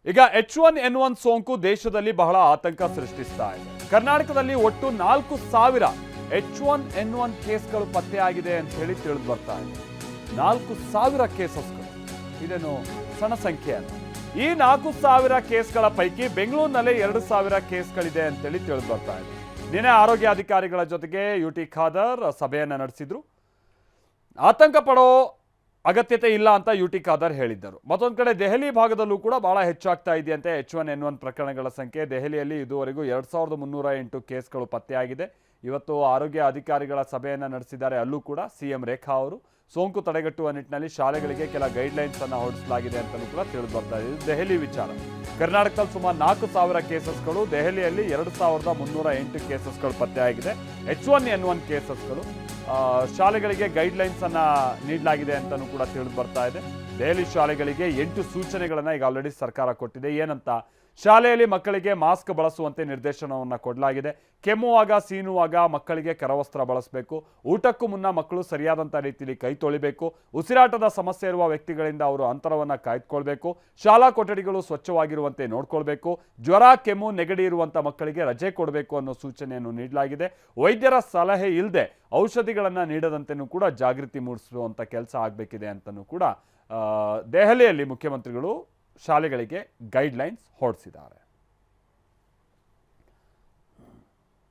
ಈಗ H1N1 ಸೋಂಕು ದೇಶದಲ್ಲಿ ಬಹಳ ಆತಂಕ ಸೃಷ್ಟಿಸ್ತಾ ಇದೆ. ಕರ್ನಾಟಕದಲ್ಲಿ ಒಟ್ಟು 4,000 H1N1 ಕೇಸ್ಗಳು ಪತ್ತೆಯಾಗಿದೆ ಅಂತ ಹೇಳಿ ತಿಳಿದು ಬರ್ತಾ ಇದೆ. 4,000 ಕೇಸಸ್ಗಳು, ಇದೇನು ಸಣ್ಣ ಸಂಖ್ಯೆ ಅಲ್ಲ. ಈ 4,000 ಕೇಸ್ಗಳ ಪೈಕಿ ಬೆಂಗಳೂರಿನಲ್ಲೇ 2,000 ಕೇಸ್ಗಳಿದೆ ಅಂತೇಳಿ ತಿಳಿದು ಬರ್ತಾ ಇದೆ. ನಿನ್ನೆ ಆರೋಗ್ಯ ಅಧಿಕಾರಿಗಳ ಜೊತೆಗೆ UT ಖಾದರ್ ಸಭೆಯನ್ನು ನಡೆಸಿದ್ರು. ಆತಂಕ ಪಡೋ ಅಗತ್ಯತೆ ಇಲ್ಲ ಅಂತ UT ಖಾದರ್ ಹೇಳಿದ್ದರು. ಮತ್ತೊಂದು ಕಡೆ ದೆಹಲಿ ಭಾಗದಲ್ಲೂ ಕೂಡ ಬಹಳ ಹೆಚ್ಚಾಗ್ತಾ ಇದೆಯಂತೆ H1N1 ಪ್ರಕರಣಗಳ ಸಂಖ್ಯೆ. ದೆಹಲಿಯಲ್ಲಿ ಇದುವರೆಗೂ 2,308 ಕೇಸ್ಗಳು ಪತ್ತೆಯಾಗಿದೆ. ಇವತ್ತು ಆರೋಗ್ಯ ಅಧಿಕಾರಿಗಳ ಸಭೆಯನ್ನು ನಡೆಸಿದ್ದಾರೆ. ಅಲ್ಲೂ ಕೂಡ CM ರೇಖಾ ಅವರು ಸೋಂಕು ತಡೆಗಟ್ಟುವ ನಿಟ್ಟಿನಲ್ಲಿ ಶಾಲೆಗಳಿಗೆ ಕೆಲ ಗೈಡ್ಲೈನ್ಸ್ ಅನ್ನು ಹೊರಡಿಸಲಾಗಿದೆ ಅಂತಲೂ ಕೂಡ ತಿಳಿದು ಬರ್ತಾ ಇದೆ. ಇದು ದೆಹಲಿ ವಿಚಾರ. ಕರ್ನಾಟಕದಲ್ಲಿ ಸುಮಾರು 4,000 ಕೇಸಸ್ಗಳು, ದೆಹಲಿಯಲ್ಲಿ 2,308 ಕೇಸಸ್ಗಳು ಪತ್ತೆಯಾಗಿದೆ. H1N1 ಕೇಸಸ್ಗಳು. ಶಾಲೆಗಳಿಗೆ ಗೈಡ್ಲೈನ್ಸ್ ಅನ್ನ ನೀಡಲಾಗಿದೆ ಅಂತಲೂ ಕೂಡ ತಿಳಿದು ಬರ್ತಾ ಇದೆ. ದೆಹಲಿ ಶಾಲೆಗಳಿಗೆ 8 ಸೂಚನೆಗಳನ್ನ ಈಗ ಆಲ್ರೆಡಿ ಸರ್ಕಾರ ಕೊಟ್ಟಿದೆ. ಏನಂತ? ಶಾಲೆಯಲ್ಲಿ ಮಕ್ಕಳಿಗೆ ಮಾಸ್ಕ್ ಬಳಸುವಂತೆ ನಿರ್ದೇಶನವನ್ನು ಕೊಡಲಾಗಿದೆ. ಕೆಮ್ಮುವಾಗ ಸೀನುವಾಗ ಮಕ್ಕಳಿಗೆ ಕರವಸ್ತ್ರ ಬಳಸಬೇಕು. ಊಟಕ್ಕೂ ಮುನ್ನ ಮಕ್ಕಳು ಸರಿಯಾದಂಥ ರೀತಿಯಲ್ಲಿ ಕೈ ತೊಳಿಬೇಕು. ಉಸಿರಾಟದ ಸಮಸ್ಯೆ ಇರುವ ವ್ಯಕ್ತಿಗಳಿಂದ ಅವರು ಅಂತರವನ್ನು ಕಾಯ್ದುಕೊಳ್ಬೇಕು. ಶಾಲಾ ಕೊಠಡಿಗಳು ಸ್ವಚ್ಛವಾಗಿರುವಂತೆ ನೋಡ್ಕೊಳ್ಬೇಕು. ಜ್ವರ, ಕೆಮ್ಮು, ನೆಗಡಿ ಇರುವಂಥ ಮಕ್ಕಳಿಗೆ ರಜೆ ಕೊಡಬೇಕು ಅನ್ನೋ ಸೂಚನೆಯನ್ನು ನೀಡಲಾಗಿದೆ. ವೈದ್ಯರ ಸಲಹೆ ಇಲ್ಲದೆ ಔಷಧಿಗಳನ್ನು ನೀಡದಂತೆಯೂ ಕೂಡ ಜಾಗೃತಿ ಮೂಡಿಸುವಂಥ ಕೆಲಸ ಆಗಬೇಕಿದೆ ಅಂತಲೂ ಕೂಡ ದೆಹಲಿಯಲ್ಲಿ ಮುಖ್ಯಮಂತ್ರಿಗಳು ಶಾಲೆಗಳಿಗೆ ಗೈಡ್ಲೈನ್ಸ್ ಹೊರಡಿಸಿದ್ದಾರೆ.